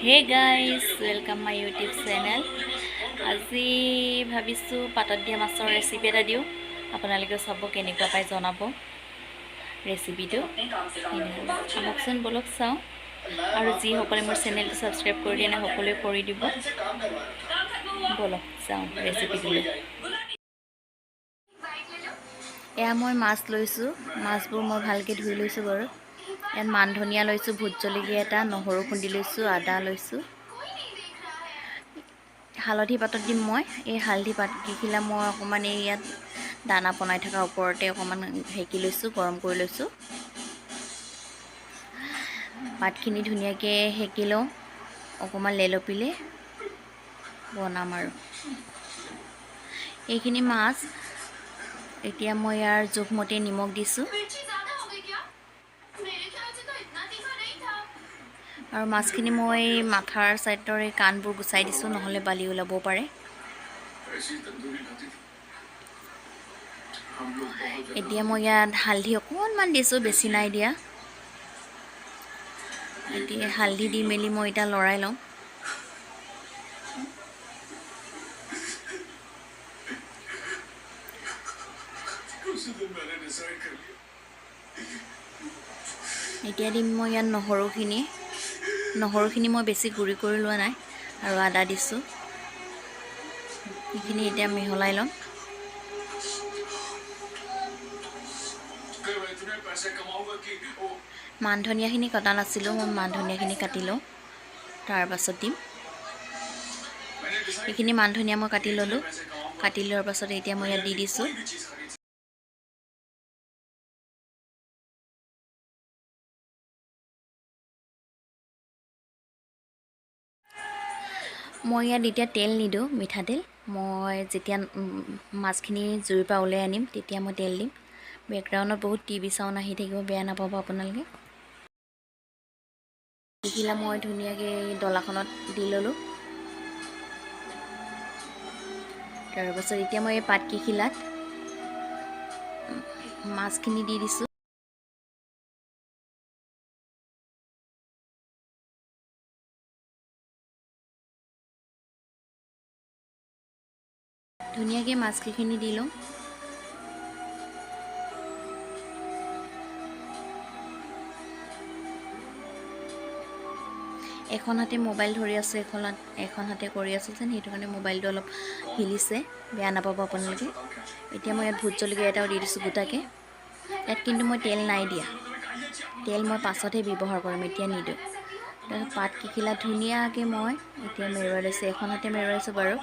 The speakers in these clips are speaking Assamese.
Hey guys, welcome my YouTube channel. আজি ভাবিছো পাতত দিয়া মাছৰ ৰেচিপি এটা দিও আপোনালোকে সব কেনেকুৱা পাই জনাব ৰেচিপিটো আহকচোন বলক চাও আৰু যি সকলে মোৰ চেনেলটো সাবস্ক্ৰাইব কৰি দিয়া নাই সকলোৱে কৰি দিব বলক চাও ৰেচিপিটো এয়া মই মাছ লৈছো মাছবোৰ মই ভালকে ধুই লৈছো বাৰু এন মান ধনিয়া লৈছো ভুট জলকীয়া এটা নহৰু খুন্দি লৈছো আদা লৈছো হালধি পাতত দিম মই এই হালধি পাত কিখিলা মই অকমান এই ইয়াত দানা বনাই থকা ওপৰতে অকমান হেকি লৈছো গৰম কৰি লৈছো পাতখিনি ধুনিয়াকে হেকিলো অকমান লেলপিলে বনাম আৰু এইখিনি মাছ এতিয়া মই ইয়াৰ জোখমতে নিমখ দিছো আৰু মাছখিনি মই মাথাৰ সাইডৰ এই কানবোৰ গুছাই দিছো নহলে বালি ওলাব পাৰে এতিয়া মই ইয়াত হালধি অকনমান দিছো বেছি নাই দিয়া এতিয়া হালধি দি মেলি মই এটা লৰাই লম এতিয়া দিম মই ইয়াত নহৰুখিনি মই বেছি গুৰি কৰি লোৱা নাই আৰু আদা দিছো এইখিনি এতিয়া মিহলাই লম মান ধনিয়াখিনি কটা নাছিলো মই মান ধনিয়াখিনি কাটি লওঁ তাৰ পাছত দিম এইখিনি মান ধনিয়া মই কাটি ললো কাটি লোৱাৰ পাছত এতিয়া মই ইয়াত দি দিছো মই ইয়াত এতিয়া তেল নিদো মিঠাতেল মই যেতিয়া মাছখিনি জুইৰ পৰা উলাই আনিম তেতিয়া মই তেল দিম বেকগ্ৰাউণ্ডত বহুত টিভি সাউন্ড আহি থাকিব বেয়া নাপাব আপোনালোকে কিখিলা মই ধুনিয়াকে ডলাখনত দি ললো তাৰ পাছত এতিয়া মই এই পাত কিখিলাত মাছখিনি দি দিছো ধুনিয়াকে মাছখিনি দি লওঁ এখন হাতে মোবাইল ধৰি আছে এখন হাতে কৰি আছে যেন হেতু কাৰণে মোবাইলটো অলপ হিলিছে বেয়া নাপাব আপোনালোকে এতিয়া মই ইয়াত ভুট জলকীয়া এটাও দি দিছো গোটাকে ইয়াত কিন্তু মই তেল নাই দিয়া তেল মই পাছতহে ব্যৱহাৰ কৰিম এতিয়া নিদো পাত কিখিলা ধুনিয়াকে মই এতিয়া মেৰুৱাই লৈছো এখন হাতে মেৰুৱাইছো বাৰু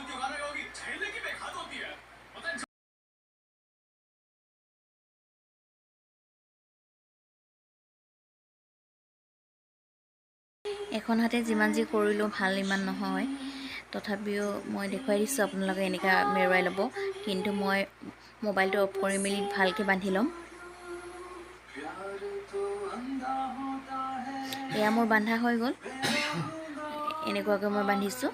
এখন হাতে যিমান যি কৰিলো ভাল ইমান নহয় তথাপিও মই দেখুৱাই দিছো আপোনালোকে এনেকা মেৰুৱাই লব কিন্তু মই মোবাইলটো অফ কৰি মেলি ভালকে বান্ধি লম এয়া মোৰ বান্ধা হৈ গল এনেকুৱাকৈ মই বান্ধিছো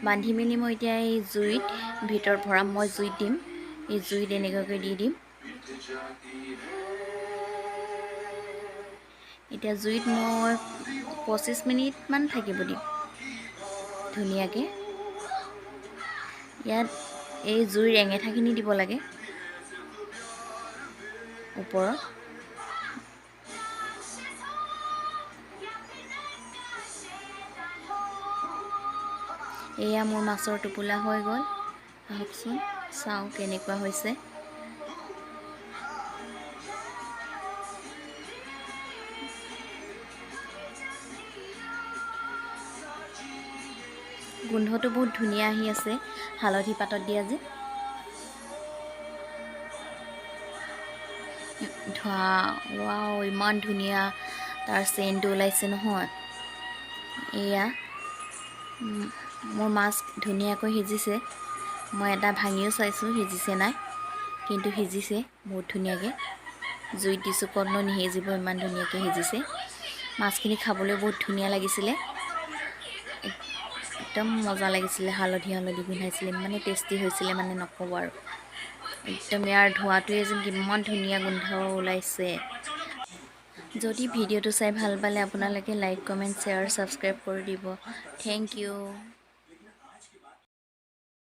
বান্ধি মেলি মই এতিয়া এই জুইত ভিতৰ ভৰাম মই জুইত দিম এই জুইত এনেকুৱাকৈ দি দিম এতিয়া জুইত মই 25 মিনিট মান থাকিব দিম ধুনিয়াকে ইয়াত এই জুইৰ এঙেঠাখিনি দিব লাগে ওপৰত এয়া মোৰ মাছৰ টুপুলা হৈ গল আহকচোন চাও কেনেকুৱা হৈছে গোন্ধটো বহুত ধুনিয়া আহি আছে হালধি পাতত দিয়া যে ধোৱা ওয়াও ইমান ধুনিয়া তাৰ সেন্টটো ওলাইছে নহয় এয়া মোৰ মাছ ধুনিয়াকৈ সিজিছে মই এটা ভাঙিও চাইছো সিজিছে নাই কিন্তু সিজিছে বহুত ধুনিয়াকে জুইত দিছো কৰ্ণ নিহিজিব ইমান ধুনিয়াকে সিজিছে মাছখিনি খাবলৈ বহুত ধুনিয়া লাগিছিলে একদম মজা লাগিছিলে হালধি গুন্ধাইছিলে মানে টেস্টি হৈছিলে মানে নকব আৰু একদম ইয়াৰ ধোৱাটোৱে যেন কিমান ধুনিয়া গোন্ধ ওলাইছে যদি ভিডিঅ'টো চাই ভাল পালে আপোনালোকে লাইক কমেণ্ট শ্বেয়াৰ ছাবস্ক্ৰাইব কৰি দিব। Thank U.